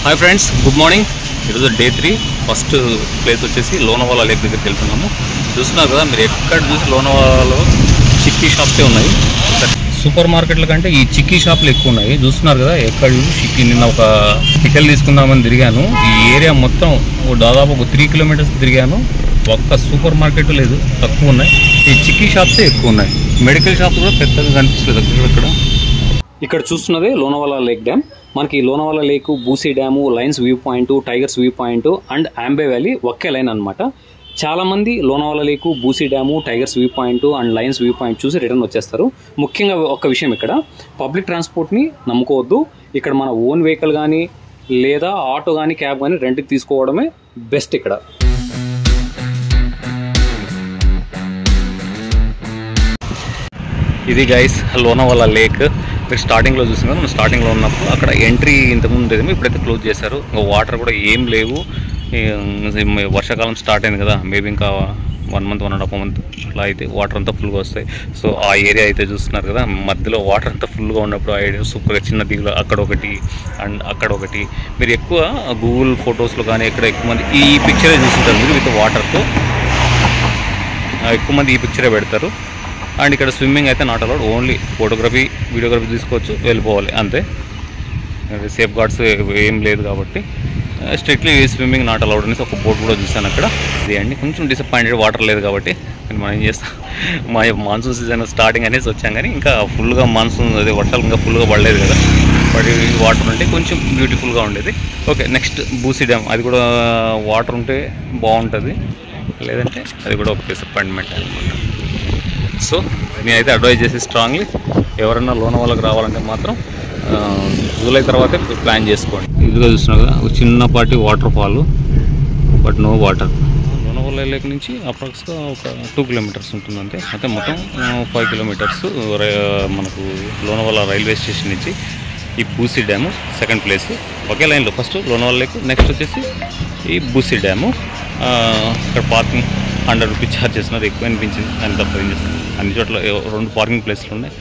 Hi friends, good morning. ఈరోజు day 3 first place వచ్చేసి Lonavala lake దగ్గరికి వెళ్తున్నాము. చూస్తున్నారు కదా, మీరు ఎక్కడ చూసి లోనావాలాలో చిక్కీ షాప్సే ఉన్నాయి. సూపర్ మార్కెట్ల కంటే ఈ చిక్కీ షాప్లు ఎక్కువ ఉన్నాయి. చూస్తున్నారు కదా, ఎక్కడ చూసి చిక్కీ. నిన్న ఒక టికెల్ తీసుకుందామని తిరిగాను. ఈ ఏరియా మొత్తం దాదాపు ఒక 3 కిలోమీటర్స్ తిరిగాను. ఒక్క సూపర్ మార్కెట్ లేదు, తక్కువ ఉన్నాయి. ఈ చిక్కీ షాప్సే ఎక్కువ ఉన్నాయి. మెడికల్ షాప్స్ కూడా పెద్దగా కనిపిస్తుంది ఇక్కడ చూస్తున్నదే లోనావాలా లేక్ డ్యామ్. మనకి Lonavala lake, Bhushi dam, lions view point, tigers view point and Aamby valley ఒకే లైన్ అనమాట. చాలామంది Lonavala lake, Bhushi dam, tigers view point and lions view point చూసి రిటర్న్ వచ్చేస్తారు. ముఖ్యంగా ఒక విషయం, ఇక్కడ పబ్లిక్ ట్రాన్స్పోర్ట్ని నమ్ముకోవద్దు. ఇక్కడ మన ఓన్ వెహికల్ కానీ లేదా ఆటో కానీ క్యాబ్ కానీ రెంట్కి తీసుకోవడమే బెస్ట్ ఇక్కడ. ఇది గైస్ లోనావాలా లేక్. మీరు స్టార్టింగ్లో చూస్తున్నారు, మనం స్టార్టింగ్లో ఉన్నప్పుడు అక్కడ ఎంట్రీ ఇంతకుముందు ఉండేది, ఇప్పుడైతే క్లోజ్ చేశారు. ఇంకా వాటర్ కూడా ఏం లేవు. వర్షాకాలం స్టార్ట్ అయింది కదా, మేబీ ఇంకా 1 మంత్ 1.5 మంత్ అట్లా అయితే వాటర్ అంతా ఫుల్గా వస్తాయి. సో ఆ ఏరియా అయితే చూస్తున్నారు కదా, మధ్యలో వాటర్ అంతా ఫుల్గా ఉన్నప్పుడు ఆ ఏరియా సూపర్గా చిన్న దిగులు అక్కడ ఒకటి అండ్ అక్కడ ఒకటి. మీరు ఎక్కువ గూగుల్ ఫొటోస్లో కానీ ఎక్కడ ఎక్కువ మంది ఈ పిక్చరే చూస్తుంటారు మీరు, విత్ వాటర్తో ఎక్కువ మంది ఈ పిక్చరే పెడతారు. అండ్ ఇక్కడ స్విమ్మింగ్ అయితే not allowed, only photography, videography తీసుకోవచ్చు, వెళ్ళిపోవాలి అంతే. సేఫ్ గార్డ్స్ ఏం లేదు కాబట్టి స్ట్రిక్ట్లీ స్విమ్మింగ్ నాట్ అలౌడ్ అనేసి ఒక బోర్డు కూడా చూసాను అక్కడ. ఇది అండి కొంచెం డిసప్పాయింటెడ్, వాటర్ లేదు కాబట్టి. మనం ఏం చేస్తాం, మా మాన్సూన్ సీజన్ స్టార్టింగ్ అనేసి వచ్చాం, కానీ ఇంకా ఫుల్గా మాన్సూన్ అదే వర్షాలు ఇంకా ఫుల్గా పడలేదు కదా. బట్ ఈ వాటర్ ఉంటే కొంచెం బ్యూటిఫుల్గా ఉండేది. Okay, next Bhushi dam. అది కూడా వాటర్ ఉంటే బాగుంటుంది, లేదంటే అది కూడా ఒక డిసప్పాయింట్మెంట్ అనమాట. సో నేనైతే అడ్వైజ్ చేసి స్ట్రాంగ్లీ ఎవరైనా లోనావాలాకి రావాలంటే మాత్రం జూలై తర్వాతే ప్లాన్ చేసుకోండి. ఇదిగా చూస్తున్నారు కదా, ఒక చిన్నపాటి waterfall, but no water. Lonavala lake నుంచి అప్రాక్స్గా ఒక 2 కిలోమీటర్స్ ఉంటుంది అంతే. అయితే మొత్తం 5 కిలోమీటర్స్ మనకు లోనావాలా రైల్వే స్టేషన్ నుంచి ఈ బూసీ డ్యాము సెకండ్ ప్లేస్. ఒకే లైన్లో ఫస్ట్ లోనావాలా లేక్, నెక్స్ట్ వచ్చేసి ఈ బూసీ డ్యాము. ఇక్కడ పార్కింగ్ 100 రూపీస్ ఛార్జ్ చేస్తున్నారు, ఎక్కువ అనిపించింది. అని తప్ప ఏం చేస్తున్నారు, అన్ని చోట్ల 2 పార్కింగ్ ప్లేస్లు ఉన్నాయి.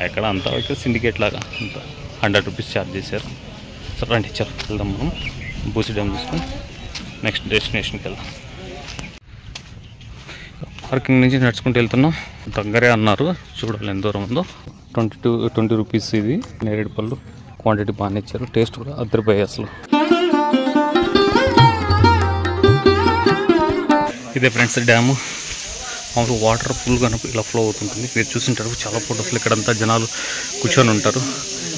ఎక్కడ అంతా ఇక్కడ సిండికేట్ లాగా అంత 100 రూపీస్ ఛార్జ్ చేశారు. సరే రండి, చలో వెళ్దాం. మనం బూసీ డ్యామ్ చూసుకొని నెక్స్ట్ డెస్టినేషన్కి వెళ్దాం. పార్కింగ్ నుంచి నడుచుకుంటూ వెళ్తున్నాం. దగ్గరే అన్నారు, చూడాలి ఎంత దూరం ఉందో. 20 రూపీస్ ఇది నేరేడు పళ్ళు. క్వాంటిటీ బాగానే ఇచ్చారు, టేస్ట్ కూడా అద్దరిపోయాయి అసలు. ఇదే ఫ్రెండ్స్ డ్యాము. మామూలు వాటర్ ఫుల్గా ఇలా ఫ్లో అవుతుంటుంది. మీరు చూసింటారు చాలా ఫొటోస్లో, ఇక్కడంతా జనాలు కూర్చొని ఉంటారు,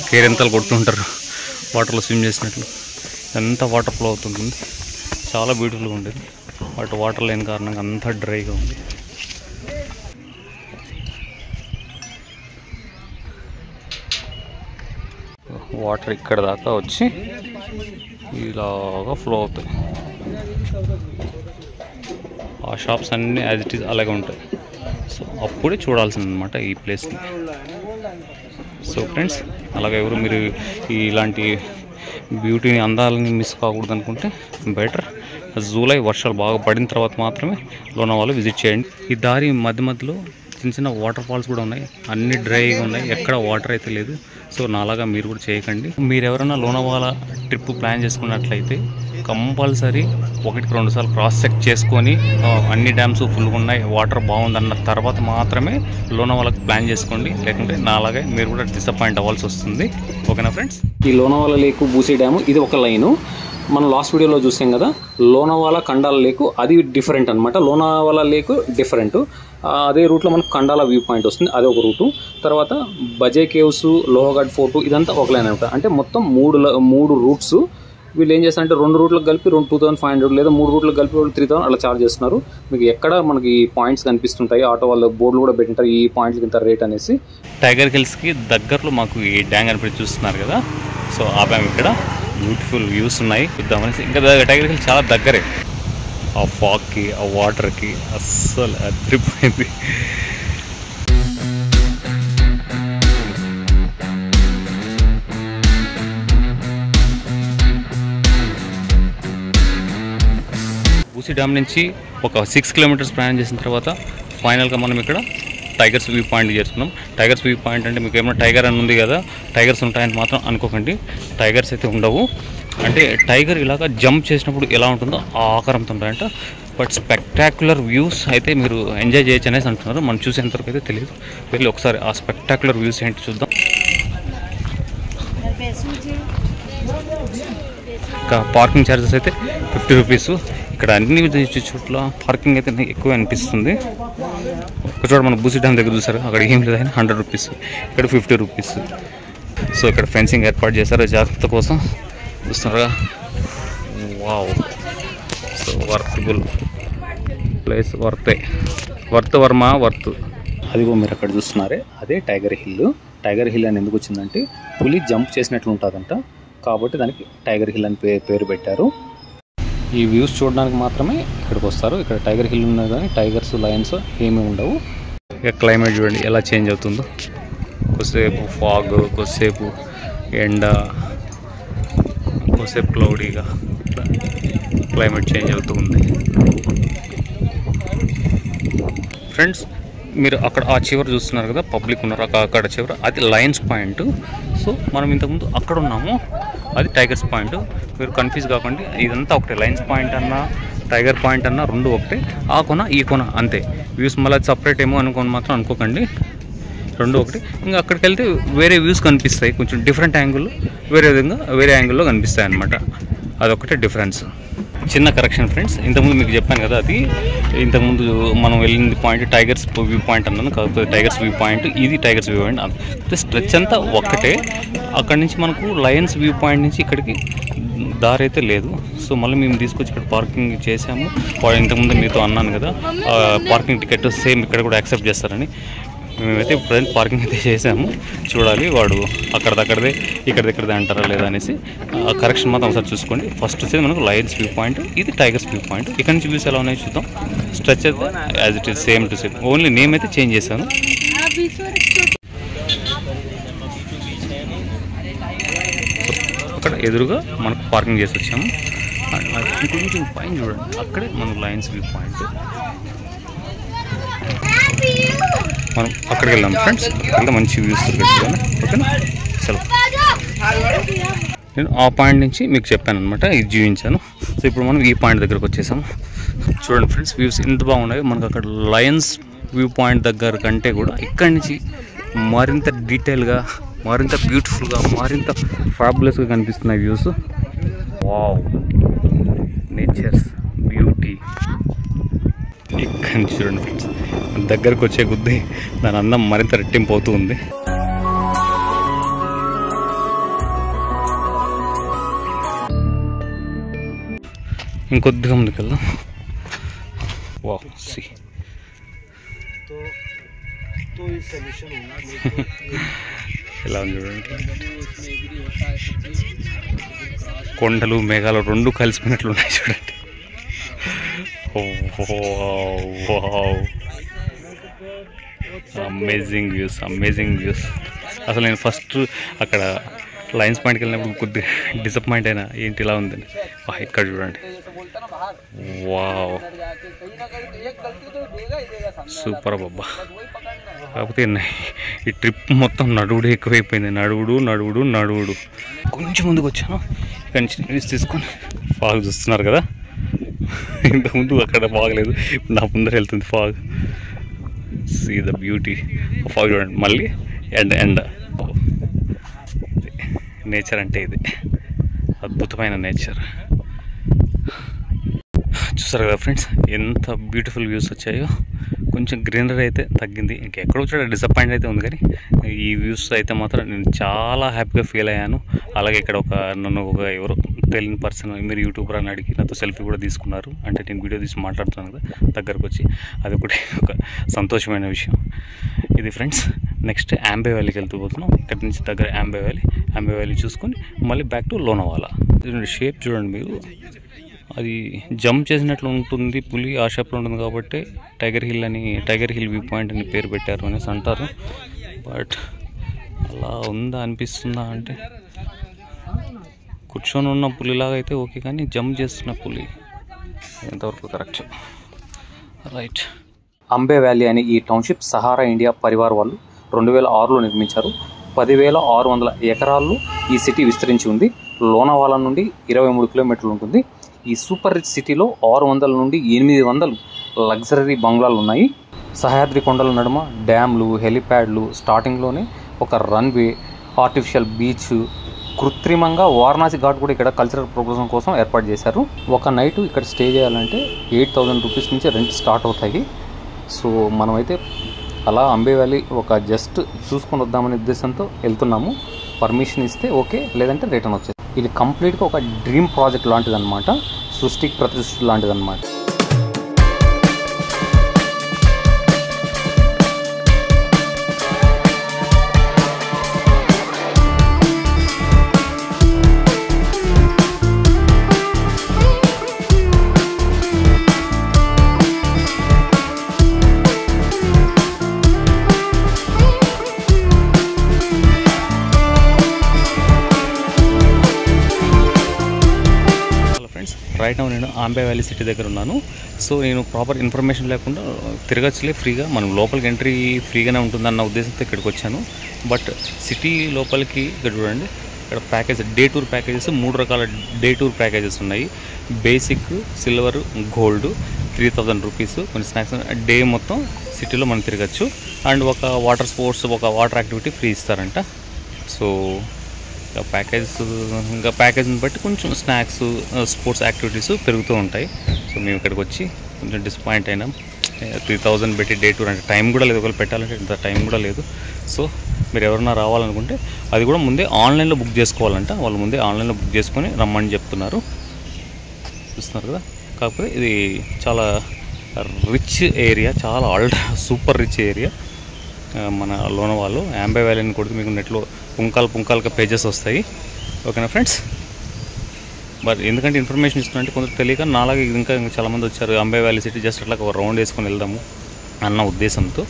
కేరింతలు కొడుతుంటారు వాటర్లో స్విమ్ చేసినట్లు. ఎంత వాటర్ ఫ్లో అవుతుంటుంది, చాలా బ్యూటిఫుల్గా ఉండేది. బట్ వాటర్ లేని కారణంగా అంతా డ్రైగా ఉంది. వాటర్ ఇక్కడ దాకా వచ్చి ఇలాగా ఫ్లో అవుతాయి. ఆ షాప్స్ అన్నీ యాజ్ ఇట్ ఈజ్ అలాగే ఉంటాయి. సో అప్పుడే చూడాల్సిందనమాట ఈ ప్లేస్ని. సో ఫ్రెండ్స్, అలాగే ఎవరు మీరు ఇలాంటి బ్యూటీని, అందాలని మిస్ కాకూడదు అనుకుంటే బెటర్ జూలై వర్షాలు బాగా పడిన తర్వాత మాత్రమే లోనావాలా విజిట్ చేయండి. ఈ దారి మధ్యలో చిన్న చిన్న వాటర్ ఫాల్స్ కూడా ఉన్నాయి, అన్ని డ్రైగా ఉన్నాయి, ఎక్కడ వాటర్ అయితే లేదు. సో నాలాగా మీరు కూడా చేయకండి. మీరు ఎవరైనా లోనావాలా ట్రిప్ ప్లాన్ చేసుకున్నట్లయితే కంపల్సరీ 1-2 సార్లు క్రాస్ చెక్ చేసుకొని అన్ని డ్యామ్స్ ఫుల్గా ఉన్నాయి, వాటర్ బాగుందన్న తర్వాత మాత్రమే లోనావాలాకి ప్లాన్ చేసుకోండి. లేకుంటే నాలాగే మీరు కూడా డిసప్పాయింట్ అవ్వాల్సి వస్తుంది. ఓకేనా ఫ్రెండ్స్? ఈ లోనావాలా లేక్, బూసీ డ్యాము ఇది ఒక లైను. మనం లాస్ట్ వీడియోలో చూసాం కదా, లోనావాలా కండాల లేకు అది డిఫరెంట్ అనమాట. లోనావాలా లేకు డిఫరెంట్. అదే రూట్లో మనకు కండాల వ్యూ పాయింట్ వస్తుంది, అదే ఒక రూటు. తర్వాత బజే కేవ్స్, లోహగఢ్ ఫోర్టు ఇదంతా ఒక లైన్ అనమాట. అంటే మొత్తం 3 రూట్స్. వీళ్ళు ఏం చేస్తారంటే 2 రూట్లకు కలిపి 2500 లేదా 3 రూట్లకు కలిపి 3000 అలా ఛార్జ్ చేస్తున్నారు. మీకు ఎక్కడ మనకి పాయింట్స్ కనిపిస్తుంటాయి, ఆటో వాళ్ళ బోర్డులు కూడా పెట్టింటారు ఈ పాయింట్లకి ఇంత రేట్ అనేసి. టైగర్ హిల్స్కి దగ్గరలో మాకు ఈ డ్యామ్ కనిపి చూస్తున్నారు కదా. సో ఆపాము, ఇక్కడ బ్యూటిఫుల్ వ్యూస్ ఉన్నాయి చూద్దామనేసి. ఇంకా టైగర్ హిల్స్ చాలా దగ్గరే. ఆ ఫాగ్కి, ఆ వాటర్కి అస్సలు అదిరిపోయింది. బూసీ డ్యామ్ నుంచి ఒక 6 కిలోమీటర్స్ ప్రయాణం చేసిన తర్వాత ఫైనల్గా మనం ఇక్కడ టైగర్స్ వ్యూ పాయింట్ చేస్తున్నాం. టైగర్స్ వ్యూ పాయింట్ అంటే మీకు ఏమైనా టైగర్ అని ఉంది కదా, టైగర్స్ ఉంటాయని మాత్రం అనుకోకండి. టైగర్స్ అయితే ఉండవు. అంటే టైగర్ ఇలాగా జంప్ చేసినప్పుడు ఎలా ఉంటుందో ఆ ఆకారంతో ఉంటాయంట. బట్ స్పెక్టాక్యులర్ వ్యూస్ అయితే మీరు ఎంజాయ్ చేయొచ్చు అనేసి అంటున్నారు. మనం చూసేంతవరకు అయితే తెలియదు. వెళ్ళి ఒకసారి ఆ స్పెక్టాక్యులర్ వ్యూస్ ఏంటి చూద్దాం. ఇంకా పార్కింగ్ ఛార్జెస్ అయితే 50 రూపీస్. ఇక్కడ అన్ని చోట్ల పార్కింగ్ అయితే ఎక్కువ అనిపిస్తుంది. ఒకచోట మనం బూసి డ్యామ్ దగ్గర చూసారు, అక్కడ ఏం లేదని 100 రూపీస్, ఇక్కడ 50 రూపీస్. సో ఇక్కడ ఫెన్సింగ్ ఏర్పాటు చేశారు జాగ్రత్త కోసం. చూస్తున్నారుగా, wow. So worthable place, worth అదిగో మీరు అక్కడ చూస్తున్నారే అదే టైగర్ హిల్. టైగర్ హిల్ అని ఎందుకు వచ్చిందంటే పులి జంప్ చేసినట్లు ఉంటుందంట, కాబట్టి దానికి టైగర్ హిల్ అని పేరు పెట్టారు. ఈ వ్యూస్ చూడడానికి మాత్రమే ఇక్కడికి వస్తారు. ఇక్కడ టైగర్ హిల్ ఉన్నది కానీ టైగర్స్, లయన్స్ ఏమీ ఉండవు. ఇక క్లైమేట్ చూడండి ఎలా చేంజ్ అవుతుందో. కొద్దిసేపు ఫాగ్, కొద్దిసేపు ఎండ, కొద్దిసేపు క్లౌడీగా ఇట్లా క్లైమేట్ చేంజ్ అవుతూ ఉంది. ఫ్రెండ్స్, మీరు అక్కడ ఆ చివరి చూస్తున్నారు కదా, పబ్లిక్ ఉన్నారు అక్కడ చివర, అది లయన్స్ పాయింట్. సో మనం ఇంతకుముందు అక్కడ ఉన్నాము, అది టైగర్స్ పాయింట్. మీరు కన్ఫ్యూజ్ కాకండి, ఇదంతా ఒకటే. లయన్స్ పాయింట్ అన్నా టైగర్ పాయింట్ అన్నా రెండు ఒకటే. ఆ కొన ఈ కొన అంతే. వ్యూస్ మళ్ళీ సపరేట్ ఏమో అనుకోని మాత్రం అనుకోకండి, రెండు ఒకటి. ఇంకా అక్కడికి వెళ్తే వేరే వ్యూస్ కనిపిస్తాయి, కొంచెం డిఫరెంట్ యాంగిల్, వేరే యాంగిల్లో కనిపిస్తాయి అన్నమాట. అదొకటే డిఫరెన్స్. చిన్న కరెక్షన్ ఫ్రెండ్స్, ఇంతకుముందు మీకు చెప్పాను కదా, అది ఇంతకుముందు మనం వెళ్ళింది పాయింట్ టైగర్స్ వ్యూ పాయింట్ అన్నాను, కాకపోతే టైగర్స్ వ్యూ పాయింట్, ఇది టైగర్స్ వ్యూ పాయింట్. అంతే, స్ట్రెచ్ అంతా ఒక్కటే. అక్కడి నుంచి మనకు లయన్స్ వ్యూ పాయింట్ నుంచి ఇక్కడికి దారి అయితే లేదు. సో మళ్ళీ మేము తీసుకొచ్చి ఇక్కడ పార్కింగ్ చేసాము. ఇంతకుముందు మీతో అన్నాను కదా, పార్కింగ్ టికెట్ సేమ్ ఇక్కడ కూడా యాక్సెప్ట్ చేస్తారని. మేమైతే ప్రజెంట్ పార్కింగ్ అయితే చేసాము. చూడాలి వాడు అక్కడదే ఇక్కడదే అంటారా లేదా అనేసి. కరెక్షన్ మాత్రం ఒకసారి చూసుకోండి. ఫస్ట్ వచ్చేది మనకు లయన్స్ వ్యూ పాయింట్, ఇది టైగర్స్ వ్యూ పాయింట్. ఇక్కడ నుంచి వ్యూస్ ఎలా ఉన్నాయో చూద్దాం. స్ట్రెచ్ అయితే as it is same to same, only name అయితే చేంజ్ చేశాను. అక్కడ ఎదురుగా మనకు పార్కింగ్ చేసి వచ్చాము. ఇంకొంచెం పైన చూడండి, అక్కడే మనకు లయన్స్ వ్యూ పాయింట్. మనం అక్కడికి వెళ్దాం ఫ్రెండ్స్. అక్కడ మంచి వ్యూస్ దొరుకుతాయి. ఓకేనా, చలో. నేను ఆ పాయింట్ నుంచి మీకు చెప్పాను అనమాట, ఇది చూపించాను. సో ఇప్పుడు మనం ఈ పాయింట్ దగ్గరకు వచ్చేసాము. చూడండి ఫ్రెండ్స్, వ్యూస్ ఎంత బాగున్నాయి. మనకు అక్కడ లయన్స్ వ్యూ పాయింట్ దగ్గర కంటే కూడా ఇక్కడి నుంచి మరింత డీటెయిల్గా, మరింత బ్యూటిఫుల్గా, మరింత ఫ్యాబులస్గా కనిపిస్తున్నాయి వ్యూస్. Wow, nature's beauty. ఇక్కడి నుంచి చూడండి ఫ్రెండ్స్, దగ్గరకు వచ్చే కొద్దీ దాని అందం మరింత రెట్టింపు అవుతూ ఉంది. ఇంకొద్దిగా ముందుకు వెళ్దాం. వావ్, సి ఎలా ఉంది చూడండి. కొండలు మేఘాలు రెండు కలిసిపోయినట్లు ఉన్నాయి చూడండి. Amazing views. అసలు నేను ఫస్ట్ అక్కడ లయన్స్ పాయింట్కి వెళ్ళినప్పుడు కొద్దిగా డిసప్పాయింట్ అయినా, ఏంటి ఇలా ఉందని. ఇక్కడ చూడండి, వావ్, సూపర్ బాబా. కాకపోతే ఈ ట్రిప్ మొత్తం నడువుడు ఎక్కువైపోయింది. నడువుడు. కొంచెం ముందుకు వచ్చాను, ఇక్కడి నుంచి వ్యూస్ తీసుకొని ఫాగ్ చూస్తున్నారు కదా. ఇంతకుముందు అక్కడ ఫాగ్ లేదు, నా ముందర వెళ్తుంది fog. See the beauty fog చూడండి. మళ్ళీ ఎండ. నేచర్ అంటే ఇది, అద్భుతమైన నేచర్. చూసారు కదా ఫ్రెండ్స్, ఎంత బ్యూటిఫుల్ వ్యూస్ వచ్చాయో. కొంచెం గ్రీనరీ అయితే తగ్గింది, ఇంకెక్కడో చోట డిసప్పాయింట్ అయితే ఉంది, కానీ ఈ వ్యూస్ అయితే మాత్రం నేను చాలా హ్యాపీగా ఫీల్ అయ్యాను. అలాగే ఇక్కడ నన్ను ఎవరో తెలియని పర్సన్, మీరు యూట్యూబర్ అని అడిగి నాతో సెల్ఫీ కూడా తీసుకున్నారు. అంటే నేను వీడియో తీసి మాట్లాడుతున్నాను కదా, దగ్గరకు వచ్చి, అది ఒకటి ఒక సంతోషమైన విషయం. ఇది ఫ్రెండ్స్, నెక్స్ట్ యాంబే వ్యాలీకి వెళ్తూ పోతున్నాం. ఇక్కడి నుంచి దగ్గర యాంబే వ్యాలీ చూసుకొని మళ్ళీ బ్యాక్ టు లోనావాలా. షేప్ చూడండి మీరు, అది జంప్ చేసినట్లు ఉంటుంది పులి, ఆ షేప్లో ఉంటుంది కాబట్టి టైగర్ హిల్ వ్యూ పాయింట్ అని పేరు పెట్టారు అనేసి అంటారు. బట్ అలా ఉందా అనిపిస్తుందా అంటే, కూర్చొని ఉన్న పులిలాగా అయితే ఓకే, కానీ జంప్ చేస్తున్న పులి ఎంతవరకు కరెక్ట్. రైట్, అంబే వ్యాలీ అనే ఈ టౌన్షిప్ సహారా ఇండియా పరివార్ వాళ్ళు 2006లో నిర్మించారు. 10,600 ఎకరాల్లో ఈ సిటీ విస్తరించి ఉంది. లోనావాలా నుండి 23 కిలోమీటర్లు ఉంటుంది. ఈ సూపర్ రిచ్ సిటీలో 600 నుండి 800 లగ్జరీ బంగ్లాలు ఉన్నాయి. సహ్యాద్రి కొండల నడుమ డ్యామ్లు, హెలిప్యాడ్లు, స్టార్టింగ్లోనే ఒక రన్వే, ఆర్టిఫిషియల్ బీచ్, కృత్రిమంగా వారణాసి ఘాట్ కూడా ఇక్కడ కల్చరల్ ప్రోగ్రామ్ కోసం ఏర్పాటు చేశారు. ఒక నైట్ ఇక్కడ స్టే చేయాలంటే 8,000 రూపీస్ నుంచి రెంట్ స్టార్ట్ అవుతాయి. సో మనమైతే అలా అంబే వ్యాలీ ఒక జస్ట్ చూసుకొని వద్దామనే ఉద్దేశంతో వెళ్తున్నాము. పర్మిషన్ ఇస్తే ఓకే, లేదంటే రిటర్న్ వచ్చేది. ఇది కంప్లీట్గా ఒక డ్రీమ్ ప్రాజెక్ట్ లాంటిది అనమాట, సృష్టికి ప్రతిష్ఠ లాంటిది అనమాట. రైట్ నౌ నేను అంబే వ్యాలీ సిటీ దగ్గర ఉన్నాను. సో నేను ప్రాపర్ ఇన్ఫర్మేషన్ లేకుండా తిరగచ్చులే ఫ్రీగా, మనం లోపలికి ఎంట్రీ ఫ్రీగానే ఉంటుందన్న ఉద్దేశంతో ఇక్కడికి వచ్చాను. బట్ సిటీ లోపలికి ఇక్కడ చూడండి, ఇక్కడ ప్యాకేజ్ డే టూర్ ప్యాకేజెస్ 3 రకాల డే టూర్ ప్యాకేజెస్ ఉన్నాయి. Basic, silver, gold 3,000 rupees. కొన్ని స్నాక్స్ డే మొత్తం సిటీలో మనం తిరగచ్చు. అండ్ ఒక వాటర్ స్పోర్ట్స్, ఒక వాటర్ యాక్టివిటీ ఫ్రీ ఇస్తారంట. సో ఇంకా ప్యాకేజ్ని బట్టి కొంచెం స్నాక్స్, స్పోర్ట్స్ యాక్టివిటీస్ పెరుగుతూ ఉంటాయి. సో మేము ఇక్కడికి వచ్చి కొంచెం డిసప్పాయింట్ అయినాం. 3,000 పెట్టి డే టూర్ అంటే టైం కూడా లేదు, ఒకవేళ పెట్టాలంటే ఇంత టైం కూడా లేదు. సో మీరు ఎవరన్నా రావాలనుకుంటే అది కూడా ముందే ఆన్లైన్లో బుక్ చేసుకోవాలంట. వాళ్ళు ముందే ఆన్లైన్లో బుక్ చేసుకొని రమ్మని చెప్తున్నారు. చూస్తున్నారు కదా. కాకపోతే ఇది చాలా రిచ్ ఏరియా, చాలా సూపర్ రిచ్ ఏరియా. మన లోనావాలా అంబే వ్యాలీని కొడితే మీకు నెట్లో పుంకాలుగా పేజెస్ వస్తాయి. ఓకేనా ఫ్రెండ్స్. బట్ ఎందుకంటే ఇన్ఫర్మేషన్ ఇస్తున్నట్టు కొందరు తెలియక నాలాగే ఇంకా చాలామంది వచ్చారు అంబే వ్యాలీ సిటీ జస్ట్ అట్లా ఒక రౌండ్ వేసుకొని వెళ్దాము అన్న ఉద్దేశంతో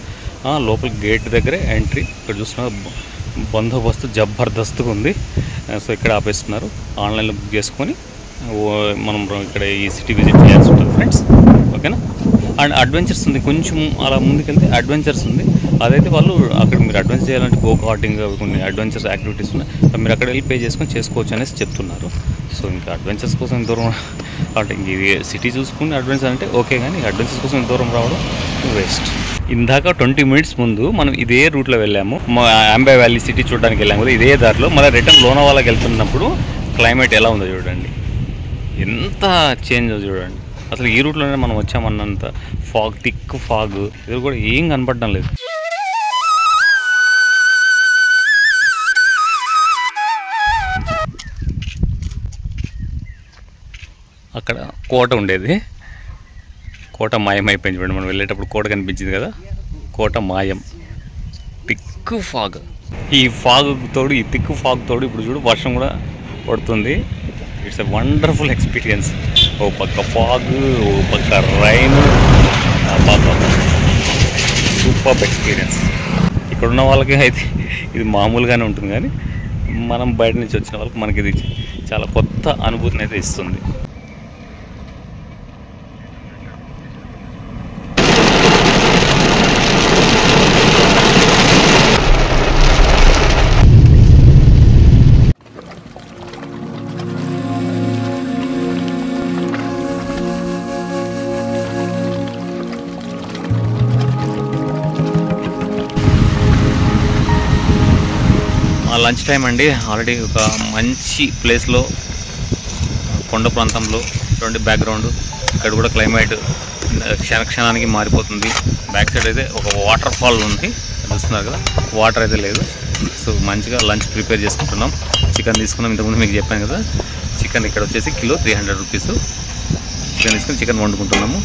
లోపల గేట్ దగ్గరే ఎంట్రీ. ఇక్కడ చూస్తున్న బందోబస్తు జబర్దస్తుగా ఉంది. సో ఇక్కడ ఆపేస్తున్నారు. ఆన్లైన్లో బుక్ చేసుకొని మనం ఇక్కడ ఈ సిటీ విజిట్ చేయాల్సి ఉంటుంది ఫ్రెండ్స్. ఓకేనా. అండ్ అడ్వెంచర్స్ ఉంది, కొంచెం అలా ముందుకెళ్తే అడ్వెంచర్స్ ఉంది. అదైతే వాళ్ళు అక్కడ మీరు అడ్వెంచర్ చేయాలంటే గో కార్టింగ్, కొన్ని అడ్వెంచర్స్ యాక్టివిటీస్ ఉన్నాయి. మీరు అక్కడ వెళ్ళి పే చేసుకొని చేసుకోవచ్చు అనేసి చెప్తున్నారు. సో ఇంకా అడ్వెంచర్స్ కోసం దూరం అంటే ఇంక ఇది సిటీ చూసుకుని అడ్వెంచర్ అంటే ఓకే, కానీ అడ్వెంచర్స్ కోసం దూరం రావడం వేస్ట్. ఇందాక 20 మినిట్స్ ముందు మనం ఇదే రూట్లో వెళ్ళాము, అంబే వ్యాలీ సిటీ చూడడానికి వెళ్ళాము కదా, ఇదే దారిలో మళ్ళీ రిటర్న్ లోనావాలాకి వెళ్తున్నప్పుడు క్లైమేట్ ఎలా ఉందో చూడండి, ఎంత చేంజ్ చూడండి. అసలు ఈ రూట్లోనే మనం వచ్చామన్నంత ఫాగ్, థిక్ ఫాగ్, ఇది కూడా ఏం కనపడడం లేదు. అక్కడ కోట ఉండేది, కోట మాయమైపోయింది చూడండి. మనం వెళ్ళేటప్పుడు కోట కనిపించింది కదా, కోట మాయం. థిక్ ఫాగ్, ఈ ఫాగ్ తోడు, ఈ థిక్ ఫాగ్ తోడు ఇప్పుడు చూడు వర్షం కూడా పడుతుంది. It's a wonderful experience. ఓ పక్క ఫాగ్, ఓ పక్క రైన్, సూపర్ ఎక్స్పీరియన్స్. ఇక్కడున్న వాళ్ళకి అయితే ఇది మామూలుగానే ఉంటుంది, కానీ మనం బయట నుంచి వచ్చిన వాళ్ళకి మనకి ఇది చాలా కొత్త అనుభూతిని అయితే ఇస్తుంది. లంచ్ టైం అండి. ఆల్రెడీ ఒక మంచి ప్లేస్లో, కొండ ప్రాంతంలో చూడండి బ్యాక్గ్రౌండ్. ఇక్కడ కూడా క్లైమేట్ క్షణానికి మారిపోతుంది. బ్యాక్ సైడ్ అయితే ఒక వాటర్ ఫాల్ ఉంది, చూస్తున్నారు కదా, వాటర్ అయితే లేదు. సో మంచిగా లంచ్ ప్రిపేర్ చేసుకుంటున్నాం. చికెన్ తీసుకున్నాం, ఇంతకుముందు మీకు చెప్పాను కదా. చికెన్ ఇక్కడ వచ్చేసి కిలో 300 రూపీస్. చికెన్ తీసుకుని చికెన్ వండుకుంటున్నాము.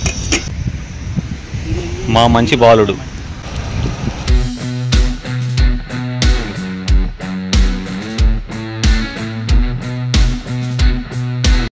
మా మంచి బాలుడు